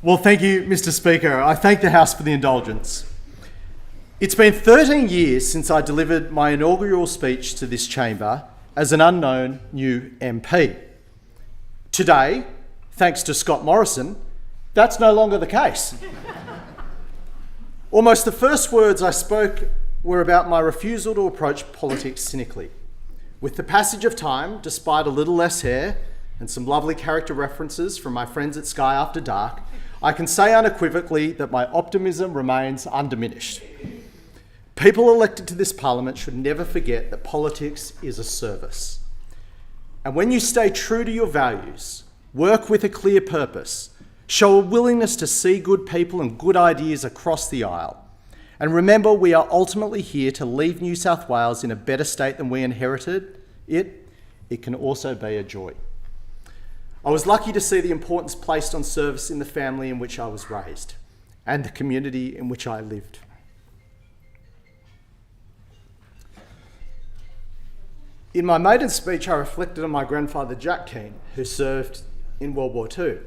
Well, thank you, Mr. Speaker. I thank the House for the indulgence. It's been 13 years since I delivered my inaugural speech to this chamber as an unknown new MP. Today, thanks to Scott Morrison, that's no longer the case. Almost the first words I spoke were about my refusal to approach politics cynically. With the passage of time, despite a little less hair and some lovely character references from my friends at Sky After Dark, I can say unequivocally that my optimism remains undiminished. People elected to this parliament should never forget that politics is a service. And when you stay true to your values, work with a clear purpose, show a willingness to see good people and good ideas across the aisle, and remember we are ultimately here to leave New South Wales in a better state than we inherited it can also be a joy. I was lucky to see the importance placed on service in the family in which I was raised and the community in which I lived. In my maiden speech, I reflected on my grandfather Jack Kean, who served in World War II,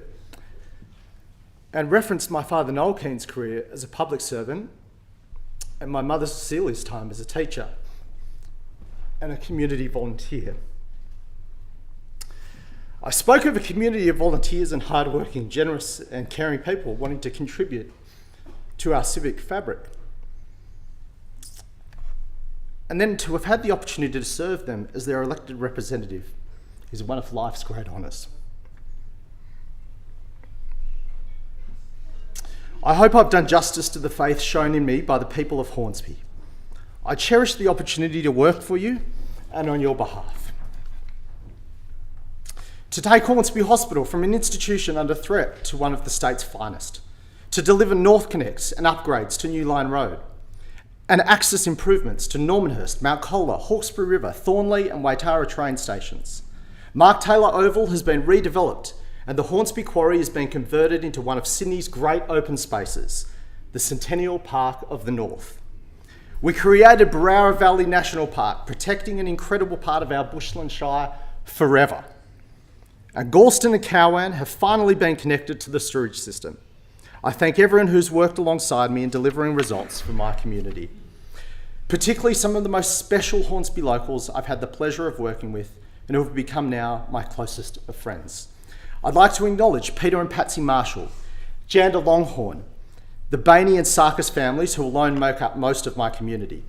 and referenced my father Noel Kean's career as a public servant and my mother Cecilia's time as a teacher and a community volunteer. I spoke of a community of volunteers and hardworking, generous and caring people wanting to contribute to our civic fabric. And then to have had the opportunity to serve them as their elected representative is one of life's great honours. I hope I've done justice to the faith shown in me by the people of Hornsby. I cherish the opportunity to work for you and on your behalf. To take Hornsby Hospital from an institution under threat to one of the state's finest. To deliver North Connects and upgrades to New Line Road. And access improvements to Normanhurst, Mount Colah, Hawkesbury River, Thornley and Waitara train stations. Mark Taylor Oval has been redeveloped and the Hornsby Quarry has been converted into one of Sydney's great open spaces, the Centennial Park of the North. We created Barara Valley National Park, protecting an incredible part of our Bushland Shire forever. And Galston and Cowan have finally been connected to the sewage system. I thank everyone who's worked alongside me in delivering results for my community, particularly some of the most special Hornsby locals I've had the pleasure of working with and who have become now my closest of friends. I'd like to acknowledge Peter and Patsy Marshall, Janda Longhorn, the Bainey and Sarkis families who alone make up most of my community.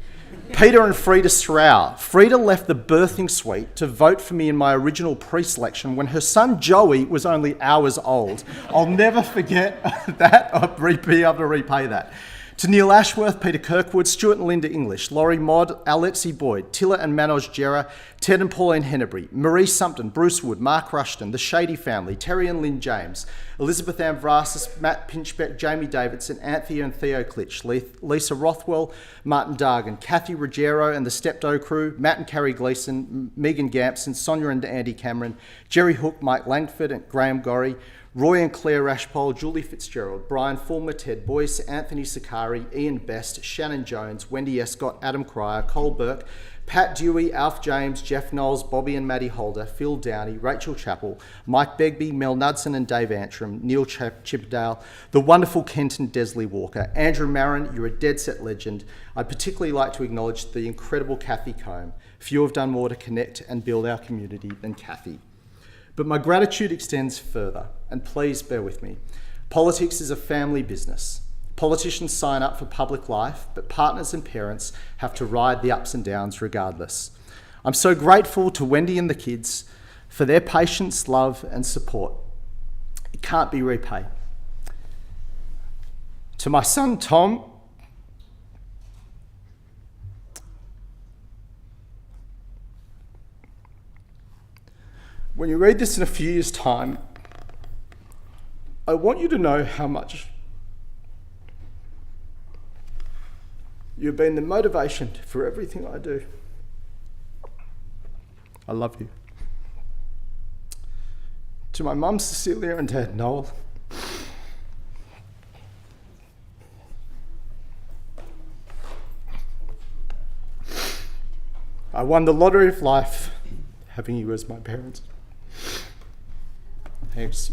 Peter and Frida Strow. Frida left the birthing suite to vote for me in my original pre-selection when her son Joey was only hours old. I'll never forget that or be able to repay that. To Neil Ashworth, Peter Kirkwood, Stuart and Linda English, Laurie Modd, Alexi Boyd, Tilla and Manoj Jera, Ted and Pauline Hennebury, Marie Sumpton, Bruce Wood, Mark Rushton, the Shady family, Terry and Lynn James, Elizabeth Ambrasis, Matt Pinchbeck, Jamie Davidson, Anthea and Theo Klitsch, Lisa Rothwell, Martin Dargan, Kathy Ruggiero and the Steptoe crew, Matt and Carrie Gleeson, Megan Gampson, Sonia and Andy Cameron, Jerry Hook, Mike Langford and Graham Gorry, Roy and Claire Rashpole, Julie Fitzgerald, Brian Fulmer, Ted Boyce, Anthony Sakari, Ian Best, Shannon Jones, Wendy Escott, Adam Cryer, Cole Burke, Pat Dewey, Alf James, Jeff Knowles, Bobby and Maddie Holder, Phil Downey, Rachel Chappell, Mike Begbie, Mel Knudsen and Dave Antrim, Neil Chippendale, the wonderful Kenton Desley Walker, Andrew Marin, you're a dead set legend. I'd particularly like to acknowledge the incredible Kathy Combe. Few have done more to connect and build our community than Kathy. But my gratitude extends further, and please bear with me. Politics is a family business. Politicians sign up for public life, but partners and parents have to ride the ups and downs regardless. I'm so grateful to Wendy and the kids for their patience, love and support. It can't be repaid. To my son Tom, when you read this in a few years' time, I want you to know how much you've been the motivation for everything I do. I love you. To my mum Cecilia and dad Noel, I won the lottery of life having you as my parents. Thanks.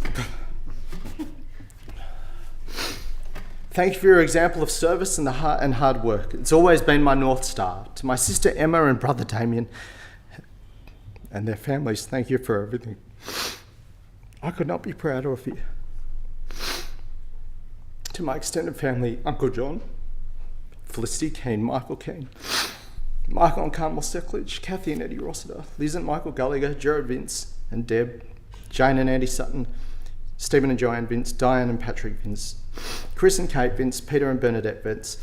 Thank you for your example of service and hard work. It's always been my North Star. To my sister Emma and brother Damien and their families, thank you for everything. I could not be prouder of you. To my extended family, Uncle John, Felicity Kean, Michael Kean, Michael and Carmel Seckledge, Kathy and Eddie Rossiter, Liz and Michael Gallagher, Jared Vince and Deb, Jane and Andy Sutton, Stephen and Joanne Vince, Diane and Patrick Vince, Chris and Kate Vince, Peter and Bernadette Vince.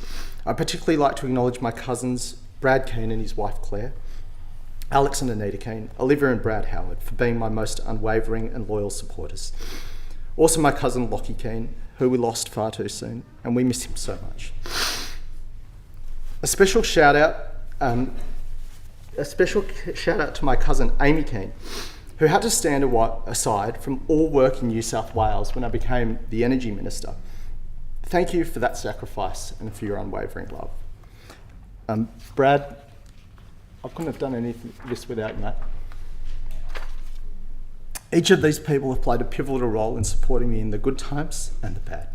I particularly like to acknowledge my cousins, Brad Kean and his wife Claire, Alex and Anita Kean, Olivia and Brad Howard, for being my most unwavering and loyal supporters. Also my cousin Lockie Kean, who we lost far too soon, and we miss him so much. A special shout out to my cousin Amy Kean, who had to stand aside from all work in New South Wales when I became the Energy Minister. Thank you for that sacrifice and for your unwavering love. Brad, I couldn't have done any of this without you, mate. Each of these people have played a pivotal role in supporting me in the good times and the bad.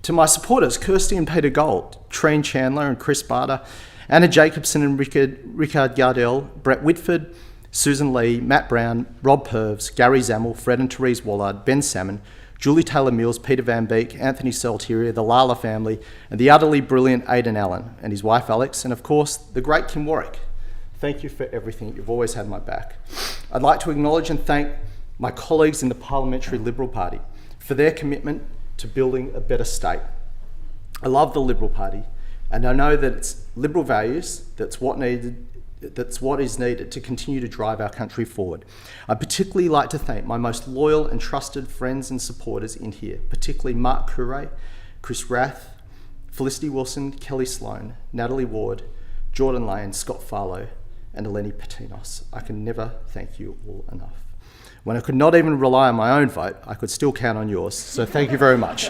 To my supporters, Kirsty and Peter Gold, Treen Chandler and Chris Barter, Anna Jacobson and Rickard Gardell, Brett Whitford, Susan Lee, Matt Brown, Rob Purves, Gary Zammel, Fred and Therese Wallard, Ben Salmon, Julie Taylor-Mills, Peter Van Beek, Anthony Saltieri, the Lala family, and the utterly brilliant Aidan Allen and his wife Alex, and of course, the great Kim Warwick. Thank you for everything. You've always had my back. I'd like to acknowledge and thank my colleagues in the Parliamentary Liberal Party for their commitment to building a better state. I love the Liberal Party, and I know that it's Liberal values that's what is needed to continue to drive our country forward. I'd particularly like to thank my most loyal and trusted friends and supporters in here, particularly Mark Curray, Chris Rath, Felicity Wilson, Kelly Sloan, Natalie Ward, Jordan Lane, Scott Farlow, and Eleni Patinos. I can never thank you all enough. When I could not even rely on my own vote, I could still count on yours, so thank you very much.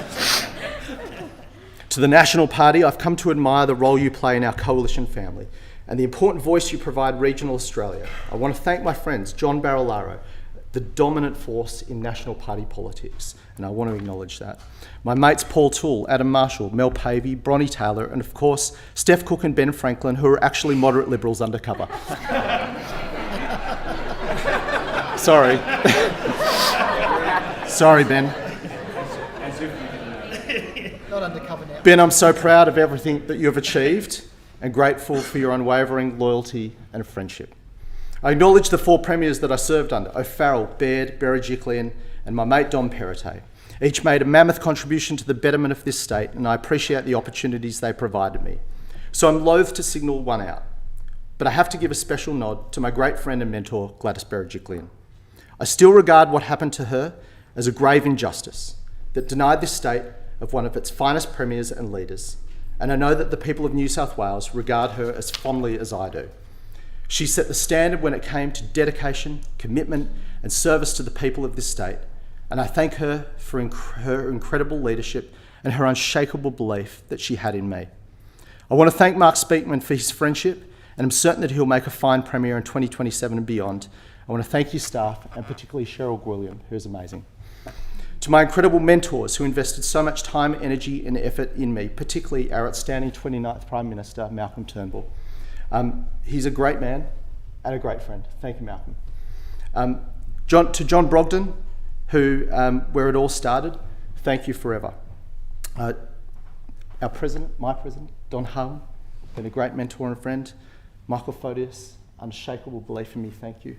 To the National Party, I've come to admire the role you play in our coalition family and the important voice you provide regional Australia. I want to thank my friends, John Barilaro, the dominant force in National Party politics, and I want to acknowledge that. My mates Paul Toole, Adam Marshall, Mel Pavey, Bronnie Taylor, and of course, Steph Cook and Ben Franklin, who are actually moderate Liberals undercover. Sorry. Sorry, Ben. Not undercover now. Ben, I'm so proud of everything that you have achieved and grateful for your unwavering loyalty and friendship. I acknowledge the 4 premiers that I served under, O'Farrell, Baird, Berejiklian, and my mate Dom Perrottet. Each made a mammoth contribution to the betterment of this state, and I appreciate the opportunities they provided me. So I'm loath to signal one out, but I have to give a special nod to my great friend and mentor, Gladys Berejiklian. I still regard what happened to her as a grave injustice that denied this state of one of its finest premiers and leaders, and I know that the people of New South Wales regard her as fondly as I do. She set the standard when it came to dedication, commitment, and service to the people of this state, and I thank her for her incredible leadership and her unshakable belief that she had in me. I want to thank Mark Speakman for his friendship, and I'm certain that he'll make a fine Premier in 2027 and beyond. I want to thank his staff, and particularly Cheryl Gwilliam, who's amazing. To my incredible mentors who invested so much time, energy and effort in me, particularly our outstanding 29th Prime Minister, Malcolm Turnbull. He's a great man and a great friend. Thank you, Malcolm. To John Brogden, who, where it all started, thank you forever. Our president, my president, Don Harlan, been a great mentor and a friend. Michael Photius, unshakable belief in me, thank you.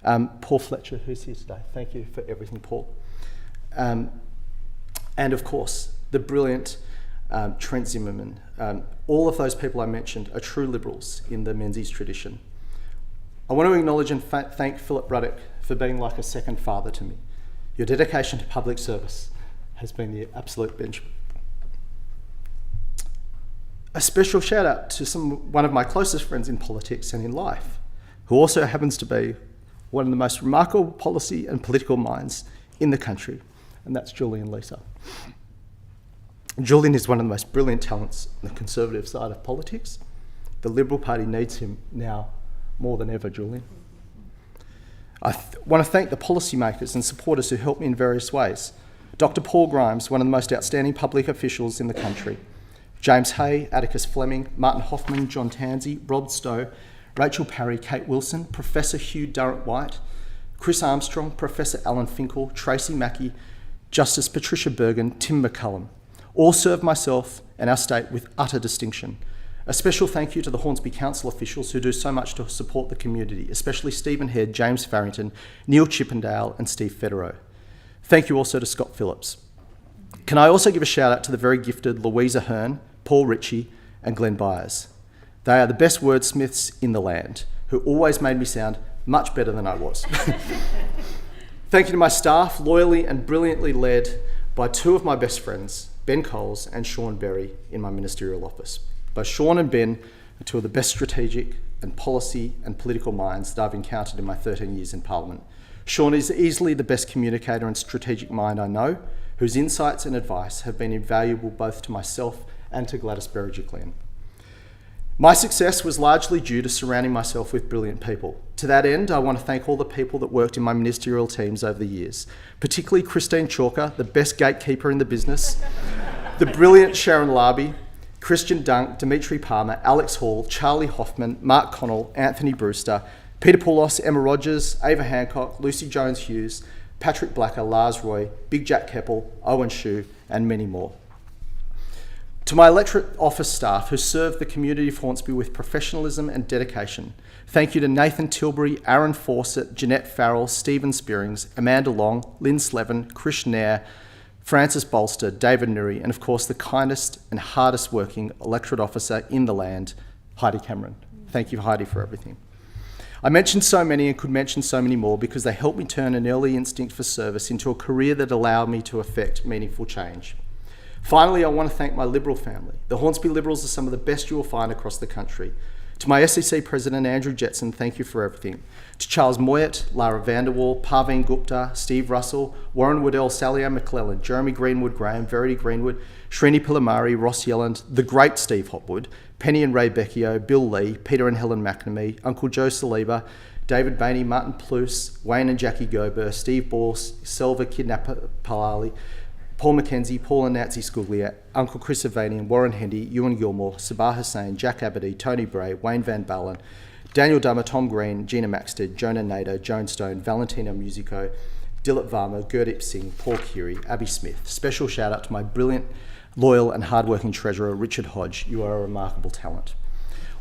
Paul Fletcher, who's here today, thank you for everything, Paul. And of course, the brilliant Trent Zimmerman. All of those people I mentioned are true Liberals in the Menzies tradition. I want to acknowledge and thank Philip Ruddock for being like a second father to me. Your dedication to public service has been the absolute benchmark. A special shout out to one of my closest friends in politics and in life, who also happens to be one of the most remarkable policy and political minds in the country, and that's Julian Leeser. Julian is one of the most brilliant talents on the Conservative side of politics. The Liberal Party needs him now more than ever, Julian. I want to thank the policymakers and supporters who helped me in various ways. Dr. Paul Grimes, one of the most outstanding public officials in the country. James Hay, Atticus Fleming, Martin Hoffman, John Tansey, Rob Stowe, Rachel Parry, Kate Wilson, Professor Hugh Durrant-White, Chris Armstrong, Professor Alan Finkel, Tracy Mackey, Justice Patricia Bergen, Tim McCullum. All served myself and our state with utter distinction. A special thank you to the Hornsby Council officials who do so much to support the community, especially Stephen Head, James Farrington, Neil Chippendale and Steve Federer. Thank you also to Scott Phillips. Can I also give a shout out to the very gifted Louisa Hearn, Paul Ritchie and Glenn Byers. They are the best wordsmiths in the land, who always made me sound much better than I was. Thank you to my staff, loyally and brilliantly led by two of my best friends, Ben Coles and Sean Berry, in my ministerial office. Both Sean and Ben are two of the best strategic and policy and political minds that I've encountered in my 13 years in Parliament. Sean is easily the best communicator and strategic mind I know, whose insights and advice have been invaluable both to myself and to Gladys Berejiklian. My success was largely due to surrounding myself with brilliant people. To that end, I want to thank all the people that worked in my ministerial teams over the years, particularly Christine Chalker, the best gatekeeper in the business, the brilliant Sharon Larby, Christian Dunk, Dimitri Palmer, Alex Hall, Charlie Hoffman, Mark Connell, Anthony Brewster, Peter Poulos, Emma Rogers, Ava Hancock, Lucy Jones-Hughes, Patrick Blacker, Lars Roy, Big Jack Keppel, Owen Shue, and many more. To my electorate office staff who serve the community of Hornsby with professionalism and dedication, thank you to Nathan Tilbury, Aaron Fawcett, Jeanette Farrell, Stephen Spearings, Amanda Long, Lynn Slevin, Chris Nair, Francis Bolster, David Nuri, and of course the kindest and hardest working electorate officer in the land, Heidi Cameron. Thank you, Heidi, for everything. I mentioned so many and could mention so many more because they helped me turn an early instinct for service into a career that allowed me to effect meaningful change. Finally, I want to thank my Liberal family. The Hornsby Liberals are some of the best you will find across the country. To my SEC President, Andrew Jetson, thank you for everything. To Charles Moyet, Lara Vanderwall, Parveen Gupta, Steve Russell, Warren Woodell, Sally Ann McClellan, Jeremy Greenwood, Graham, Verity Greenwood, Srini Pilamari, Ross Yelland, the great Steve Hopwood, Penny and Ray Becchio, Bill Lee, Peter and Helen McNamee, Uncle Joe Saliba, David Bainey, Martin Pluce, Wayne and Jackie Gober, Steve Ball, Selva Kidnapalali, Paul McKenzie, Paul and Nancy Scuglia, Uncle Chris Avanian, Warren Hendy, Ewan Gilmore, Sabah Hussain, Jack Aberdeen, Tony Bray, Wayne Van Balen, Daniel Dummer, Tom Green, Gina Maxted, Jonah Nader, Joan Stone, Valentino Musico, Dilip Varma, Gurdeep Singh, Paul Keary, Abby Smith. Special shout out to my brilliant, loyal and hardworking treasurer, Richard Hodge. You are a remarkable talent.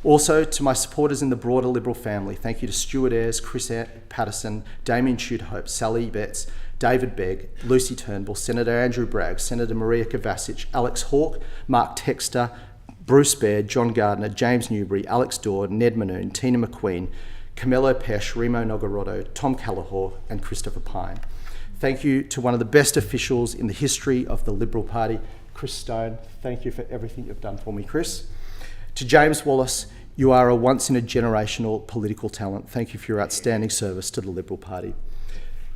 Also, to my supporters in the broader Liberal family, thank you to Stuart Ayres, Chris Patterson, Damien Tudhope, Sally Betts, David Begg, Lucy Turnbull, Senator Andrew Bragg, Senator Maria Kovacic, Alex Hawke, Mark Texter, Bruce Baird, John Gardner, James Newbury, Alex Dord, Ned Manoon, Tina McQueen, Camillo Pesh, Remo Nogarotto, Tom Callahor, and Christopher Pine. Thank you to one of the best officials in the history of the Liberal Party, Chris Stone. Thank you for everything you've done for me, Chris. To James Wallace, you are a once-in-a-generational political talent. Thank you for your outstanding service to the Liberal Party.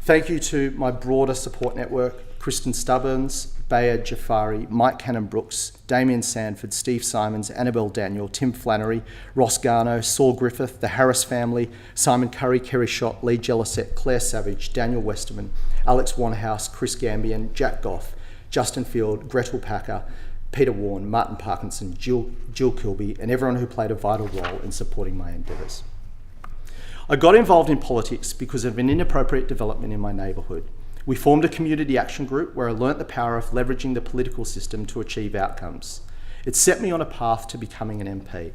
Thank you to my broader support network, Kristen Stubbins, Bayard Jafari, Mike Cannon-Brooks, Damien Sanford, Steve Simons, Annabelle Daniel, Tim Flannery, Ross Garno, Saul Griffith, the Harris family, Simon Curry, Kerry Schott, Lee Jellisette, Claire Savage, Daniel Westerman, Alex Wanhouse, Chris Gambian, Jack Goff, Justin Field, Gretel Packer, Peter Warren, Martin Parkinson, Jill Kilby, and everyone who played a vital role in supporting my endeavours. I got involved in politics because of an inappropriate development in my neighbourhood. We formed a community action group where I learnt the power of leveraging the political system to achieve outcomes. It set me on a path to becoming an MP.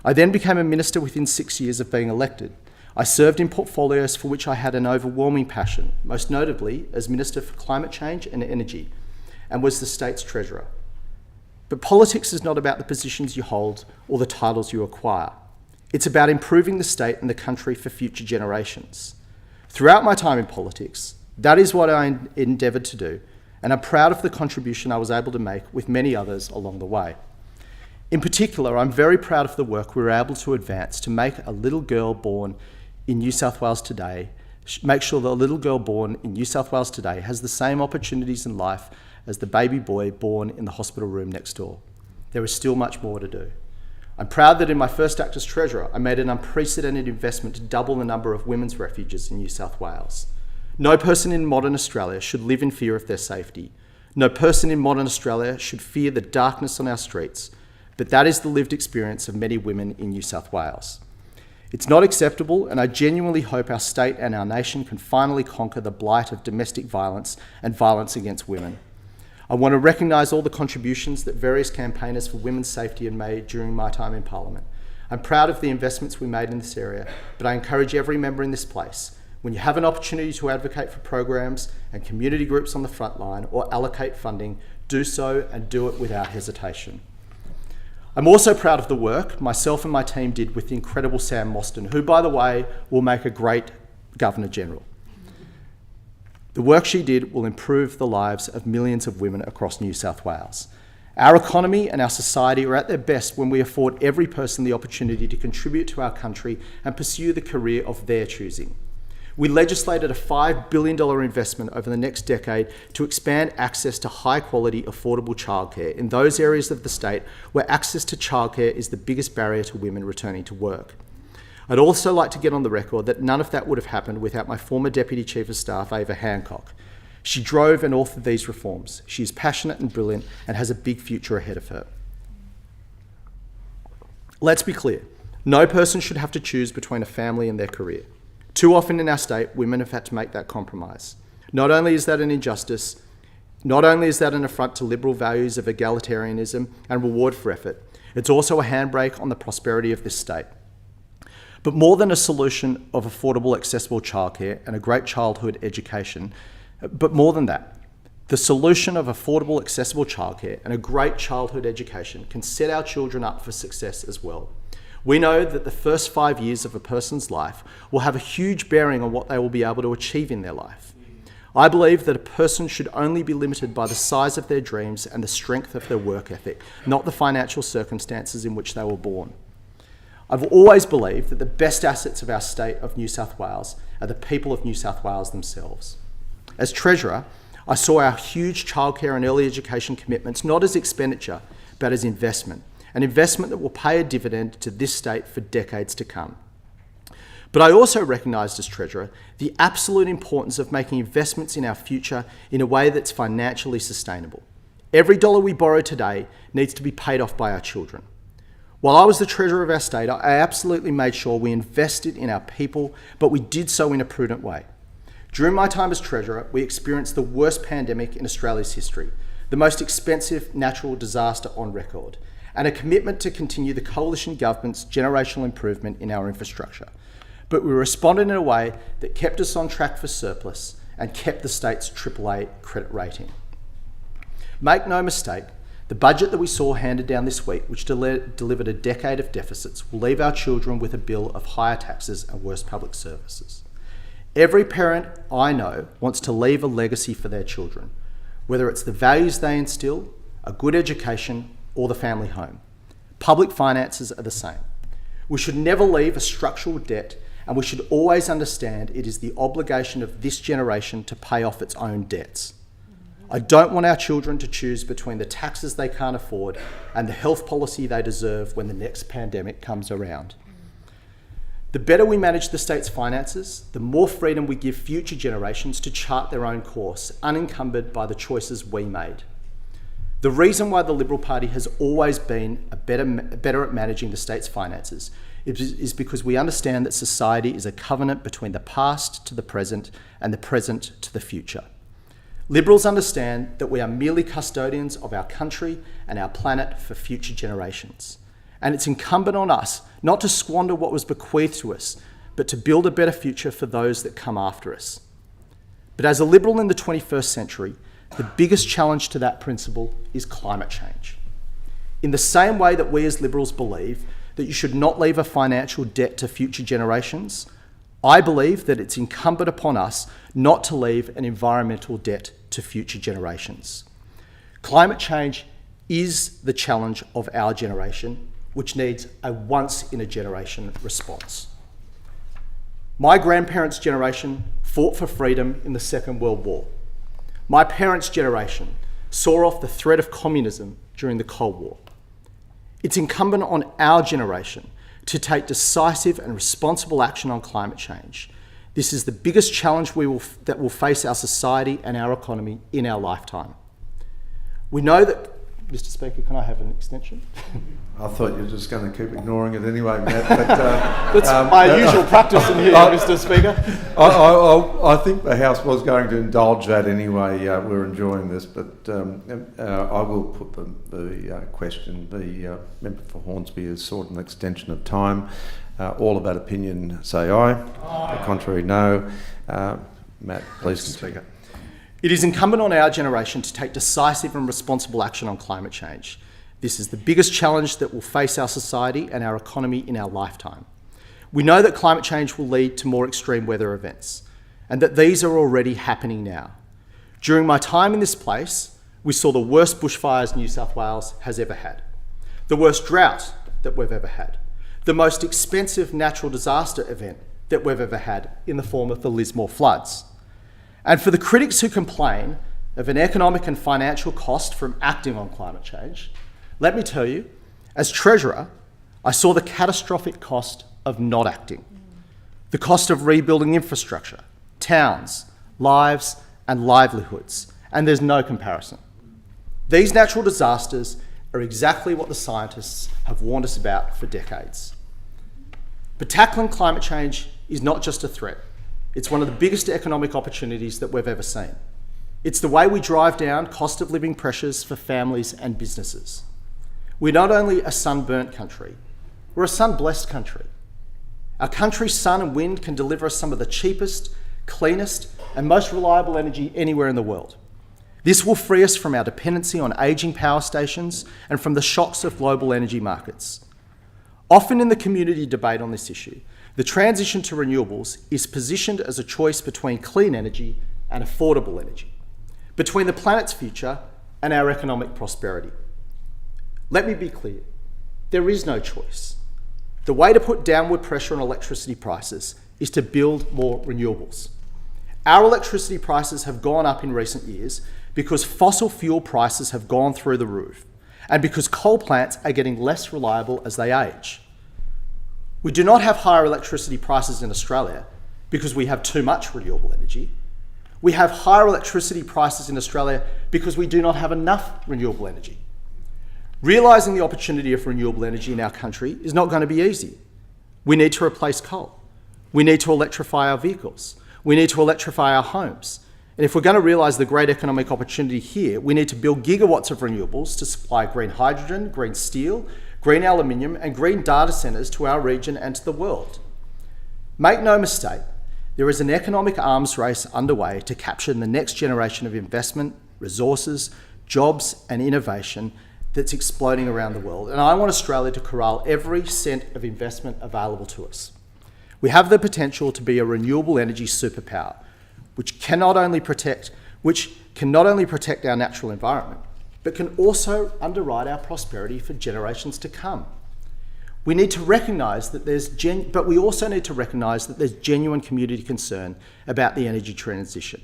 I then became a minister within 6 years of being elected. I served in portfolios for which I had an overwhelming passion, most notably as Minister for Climate Change and Energy, and was the state's treasurer. But politics is not about the positions you hold or the titles you acquire. It's about improving the state and the country for future generations. Throughout my time in politics, that is what I endeavoured to do, and I'm proud of the contribution I was able to make with many others along the way. In particular, I'm very proud of the work we were able to advance to make a little girl born in New South Wales today, make sure that a little girl born in New South Wales today has the same opportunities in life as the baby boy born in the hospital room next door. There is still much more to do. I'm proud that in my first act as Treasurer, I made an unprecedented investment to double the number of women's refuges in New South Wales. No person in modern Australia should live in fear of their safety. No person in modern Australia should fear the darkness on our streets, but that is the lived experience of many women in New South Wales. It's not acceptable, and I genuinely hope our state and our nation can finally conquer the blight of domestic violence and violence against women. I want to recognise all the contributions that various campaigners for women's safety have made during my time in Parliament. I'm proud of the investments we made in this area, but I encourage every member in this place, when you have an opportunity to advocate for programs and community groups on the front line or allocate funding, do so and do it without hesitation. I'm also proud of the work myself and my team did with the incredible Sam Mostyn, who, by the way, will make a great Governor-General. The work she did will improve the lives of millions of women across New South Wales. Our economy and our society are at their best when we afford every person the opportunity to contribute to our country and pursue the career of their choosing. We legislated a $5 billion investment over the next decade to expand access to high-quality, affordable childcare in those areas of the state where access to childcare is the biggest barrier to women returning to work. I'd also like to get on the record that none of that would have happened without my former Deputy Chief of Staff, Ava Hancock. She drove and authored these reforms. She is passionate and brilliant and has a big future ahead of her. Let's be clear. No person should have to choose between a family and their career. Too often in our state, women have had to make that compromise. Not only is that an injustice, not only is that an affront to liberal values of egalitarianism and reward for effort, it's also a handbrake on the prosperity of this state. But more than a solution of affordable, accessible childcare and a great childhood education, but more than that, the solution of affordable, accessible childcare and a great childhood education can set our children up for success as well. We know that the first 5 years of a person's life will have a huge bearing on what they will be able to achieve in their life. I believe that a person should only be limited by the size of their dreams and the strength of their work ethic, not the financial circumstances in which they were born. I've always believed that the best assets of our state of New South Wales are the people of New South Wales themselves. As Treasurer, I saw our huge childcare and early education commitments not as expenditure, but as investment. An investment that will pay a dividend to this state for decades to come. But I also recognised as Treasurer the absolute importance of making investments in our future in a way that's financially sustainable. Every dollar we borrow today needs to be paid off by our children. While I was the Treasurer of our state, I absolutely made sure we invested in our people, but we did so in a prudent way. During my time as Treasurer, we experienced the worst pandemic in Australia's history, the most expensive natural disaster on record, and a commitment to continue the coalition government's generational improvement in our infrastructure. But we responded in a way that kept us on track for surplus and kept the state's AAA credit rating. Make no mistake, the budget that we saw handed down this week, which delivered a decade of deficits, will leave our children with a bill of higher taxes and worse public services. Every parent I know wants to leave a legacy for their children, whether it's the values they instill, a good education, or the family home. Public finances are the same. We should never leave a structural debt, and we should always understand it is the obligation of this generation to pay off its own debts. I don't want our children to choose between the taxes they can't afford and the health policy they deserve when the next pandemic comes around. The better we manage the state's finances, the more freedom we give future generations to chart their own course, unencumbered by the choices we made. The reason why the Liberal Party has always been better at managing the state's finances is because we understand that society is a covenant between the past to the present and the present to the future. Liberals understand that we are merely custodians of our country and our planet for future generations. And it's incumbent on us not to squander what was bequeathed to us, but to build a better future for those that come after us. But as a Liberal in the 21st century, the biggest challenge to that principle is climate change. In the same way that we as Liberals believe that you should not leave a financial debt to future generations, I believe that it's incumbent upon us not to leave an environmental debt to future generations. Climate change is the challenge of our generation, which needs a once-in-a-generation response. My grandparents' generation fought for freedom in the Second World War. My parents' generation saw off the threat of communism during the Cold War. It's incumbent on our generation to take decisive and responsible action on climate change. This is the biggest challenge that will face our society and our economy in our lifetime. We know that... Mr. Speaker, can I have an extension? I thought you were just going to keep ignoring it anyway, Matt. But, that's my usual practice in here, Mr. Speaker. I think the House was going to indulge that anyway. We're enjoying this, but I will put the question. The member for Hornsby has sought an extension of time. All about opinion, say aye. Aye. The contrary, no. Matt, please continue. It is incumbent on our generation to take decisive and responsible action on climate change. This is the biggest challenge that will face our society and our economy in our lifetime. We know that climate change will lead to more extreme weather events, and that these are already happening now. During my time in this place, we saw the worst bushfires New South Wales has ever had, the worst drought that we've ever had, the most expensive natural disaster event that we've ever had in the form of the Lismore floods. And for the critics who complain of an economic and financial cost from acting on climate change, let me tell you, as Treasurer, I saw the catastrophic cost of not acting. The cost of rebuilding infrastructure, towns, lives and livelihoods, and there's no comparison. These natural disasters are exactly what the scientists have warned us about for decades. But tackling climate change is not just a threat. It's one of the biggest economic opportunities that we've ever seen. It's the way we drive down cost of living pressures for families and businesses. We're not only a sun-burnt country, we're a sun-blessed country. Our country's sun and wind can deliver us some of the cheapest, cleanest, and most reliable energy anywhere in the world. This will free us from our dependency on ageing power stations and from the shocks of global energy markets. Often in the community debate on this issue, the transition to renewables is positioned as a choice between clean energy and affordable energy, between the planet's future and our economic prosperity. Let me be clear, there is no choice. The way to put downward pressure on electricity prices is to build more renewables. Our electricity prices have gone up in recent years because fossil fuel prices have gone through the roof and because coal plants are getting less reliable as they age. We do not have higher electricity prices in Australia because we have too much renewable energy. We have higher electricity prices in Australia because we do not have enough renewable energy. Realising the opportunity of renewable energy in our country is not going to be easy. We need to replace coal. We need to electrify our vehicles. We need to electrify our homes. And if we're going to realise the great economic opportunity here, we need to build gigawatts of renewables to supply green hydrogen, green steel, green aluminium and green data centres to our region and to the world. Make no mistake, there is an economic arms race underway to capture the next generation of investment, resources, jobs and innovation that's exploding around the world. And I want Australia to corral every cent of investment available to us. We have the potential to be a renewable energy superpower, which can not only protect our natural environment, but can also underwrite our prosperity for generations to come. We need to recognise that but we also need to recognise that there's genuine community concern about the energy transition.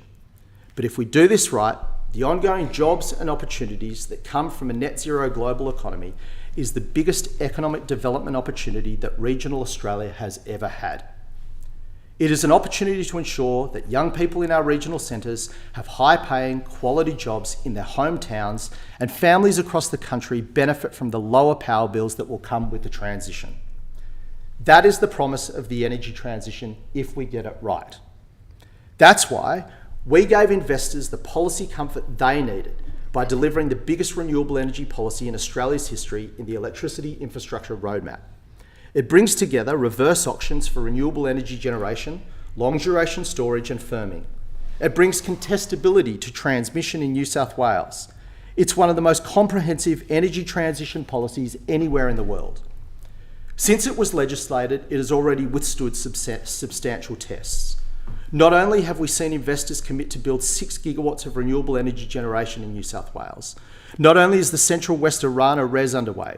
But if we do this right, the ongoing jobs and opportunities that come from a net zero global economy is the biggest economic development opportunity that regional Australia has ever had. It is an opportunity to ensure that young people in our regional centres have high-paying, quality jobs in their hometowns, and families across the country benefit from the lower power bills that will come with the transition. That is the promise of the energy transition if we get it right. That's why we gave investors the policy comfort they needed by delivering the biggest renewable energy policy in Australia's history in the Electricity Infrastructure Roadmap. It brings together reverse auctions for renewable energy generation, long-duration storage and firming. It brings contestability to transmission in New South Wales. It's one of the most comprehensive energy transition policies anywhere in the world. Since it was legislated, it has already withstood substantial tests. Not only have we seen investors commit to build 6 gigawatts of renewable energy generation in New South Wales, not only is the Central West Orana RES underway,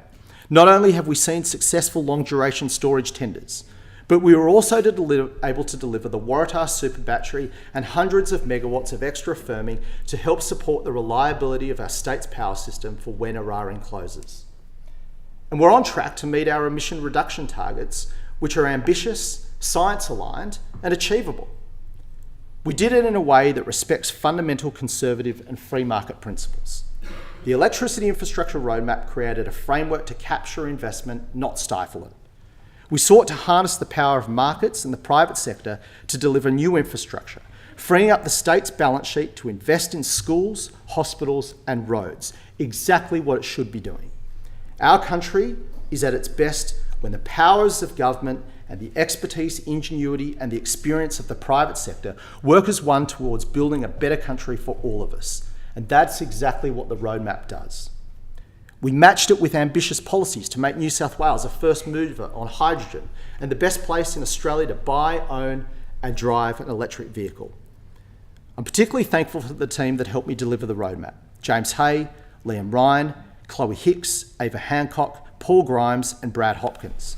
not only have we seen successful long-duration storage tenders, but we were also able to deliver the Waratah Super Battery and hundreds of megawatts of extra firming to help support the reliability of our state's power system for when Eraring closes. And we're on track to meet our emission reduction targets, which are ambitious, science-aligned and achievable. We did it in a way that respects fundamental conservative and free market principles. The Electricity Infrastructure Roadmap created a framework to capture investment, not stifle it. We sought to harness the power of markets and the private sector to deliver new infrastructure, freeing up the state's balance sheet to invest in schools, hospitals and roads, exactly what it should be doing. Our country is at its best when the powers of government and the expertise, ingenuity and the experience of the private sector work as one towards building a better country for all of us. And that's exactly what the roadmap does. We matched it with ambitious policies to make New South Wales a first mover on hydrogen and the best place in Australia to buy, own and drive an electric vehicle. I'm particularly thankful for the team that helped me deliver the roadmap. James Hay, Liam Ryan, Chloe Hicks, Ava Hancock, Paul Grimes and Brad Hopkins.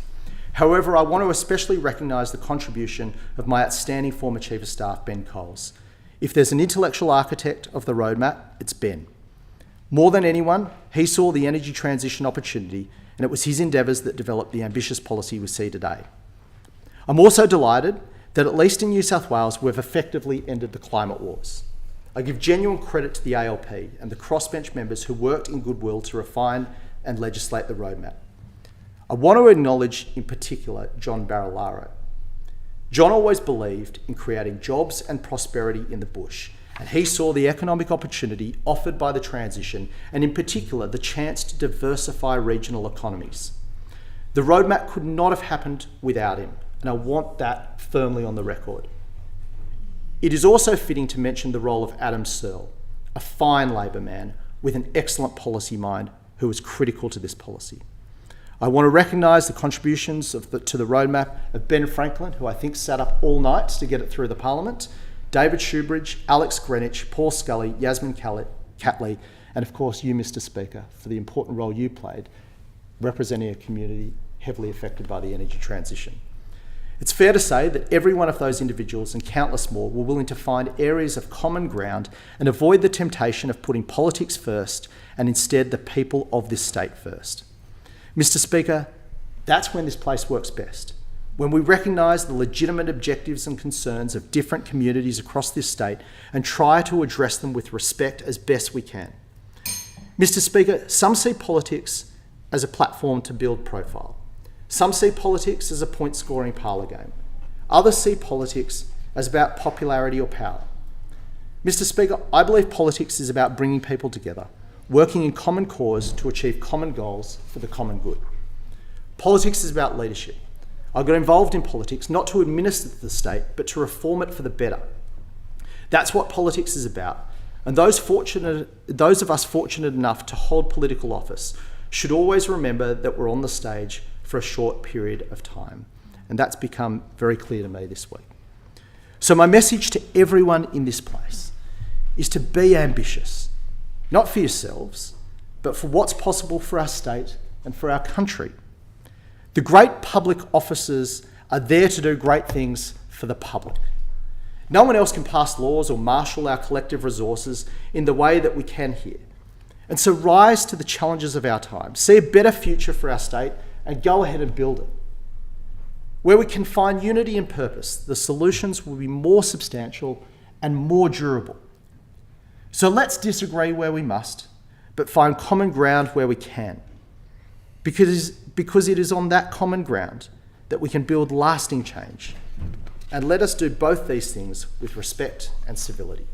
However, I want to especially recognise the contribution of my outstanding former Chief of Staff, Ben Coles. If there's an intellectual architect of the roadmap, it's Ben. More than anyone, he saw the energy transition opportunity, and it was his endeavours that developed the ambitious policy we see today. I'm also delighted that at least in New South Wales, we've effectively ended the climate wars. I give genuine credit to the ALP and the crossbench members who worked in goodwill to refine and legislate the roadmap. I want to acknowledge in particular John Barilaro. John always believed in creating jobs and prosperity in the bush, and he saw the economic opportunity offered by the transition, and in particular the chance to diversify regional economies. The roadmap could not have happened without him, and I want that firmly on the record. It is also fitting to mention the role of Adam Searle, a fine Labor man with an excellent policy mind who was critical to this policy. I want to recognise the contributions to the roadmap of Ben Franklin, who I think sat up all night to get it through the Parliament, David Shoebridge, Alex Greenwich, Paul Scully, Yasmin Catley, and of course you, Mr. Speaker, for the important role you played representing a community heavily affected by the energy transition. It's fair to say that every one of those individuals and countless more were willing to find areas of common ground and avoid the temptation of putting politics first and instead the people of this state first. Mr. Speaker, that's when this place works best. When we recognise the legitimate objectives and concerns of different communities across this state and try to address them with respect as best we can. Mr. Speaker, some see politics as a platform to build profile. Some see politics as a point-scoring parlour game. Others see politics as about popularity or power. Mr. Speaker, I believe politics is about bringing people together, working in common cause to achieve common goals for the common good. Politics is about leadership. I got involved in politics not to administer the state, but to reform it for the better. That's what politics is about. And those of us fortunate enough to hold political office should always remember that we're on the stage for a short period of time. And that's become very clear to me this week. So my message to everyone in this place is to be ambitious, not for yourselves, but for what's possible for our state and for our country. The great public officers are there to do great things for the public. No one else can pass laws or marshal our collective resources in the way that we can here. And so rise to the challenges of our time, see a better future for our state and go ahead and build it. Where we can find unity and purpose, the solutions will be more substantial and more durable. So let's disagree where we must, but find common ground where we can. Because it is on that common ground that we can build lasting change. And let us do both these things with respect and civility.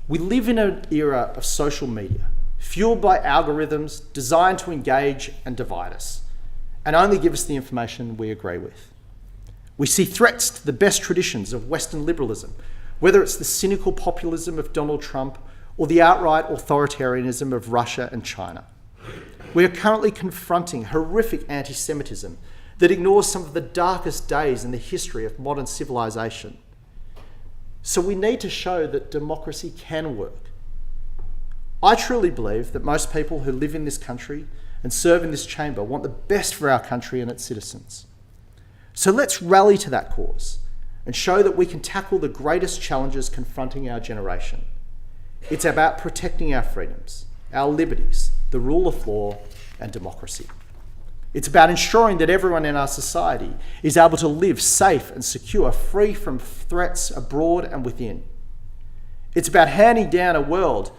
We live in an era of social media, fueled by algorithms designed to engage and divide us, and only give us the information we agree with. We see threats to the best traditions of Western liberalism, whether it's the cynical populism of Donald Trump or the outright authoritarianism of Russia and China. We are currently confronting horrific anti-Semitism that ignores some of the darkest days in the history of modern civilization. So we need to show that democracy can work. I truly believe that most people who live in this country and serve in this chamber want the best for our country and its citizens. So let's rally to that cause and show that we can tackle the greatest challenges confronting our generation. It's about protecting our freedoms, our liberties, the rule of law and democracy. It's about ensuring that everyone in our society is able to live safe and secure, free from threats abroad and within. It's about handing down a world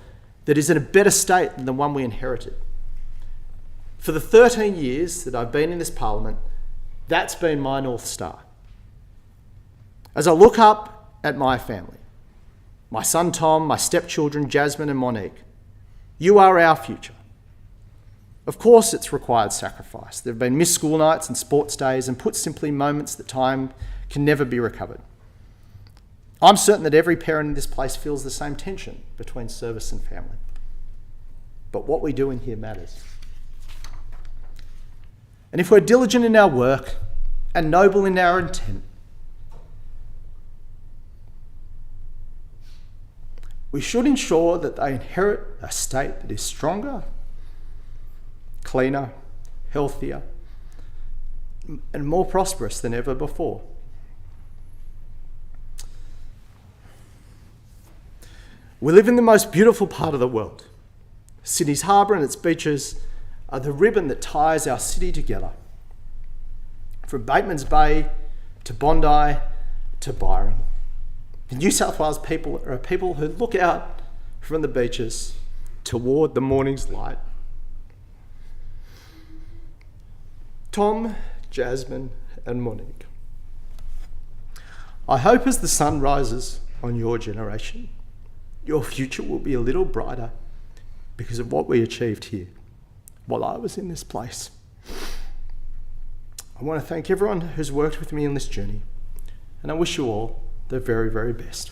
that is in a better state than the one we inherited. For the 13 years that I've been in this Parliament, that's been my North Star. As I look up at my family, my son Tom, my stepchildren Jasmine and Monique, you are our future. Of course it's required sacrifice. There have been missed school nights and sports days, and put simply, moments that time can never be recovered. I'm certain that every parent in this place feels the same tension between service and family. But what we do in here matters. And if we're diligent in our work and noble in our intent, we should ensure that they inherit a state that is stronger, cleaner, healthier, and more prosperous than ever before. We live in the most beautiful part of the world. Sydney's harbour and its beaches are the ribbon that ties our city together. From Bateman's Bay to Bondi to Byron. The New South Wales people are a people who look out from the beaches toward the morning's light. Tom, Jasmine and Monique, I hope as the sun rises on your generation, your future will be a little brighter because of what we achieved here while I was in this place. I want to thank everyone who's worked with me in this journey, and I wish you all the very, very best.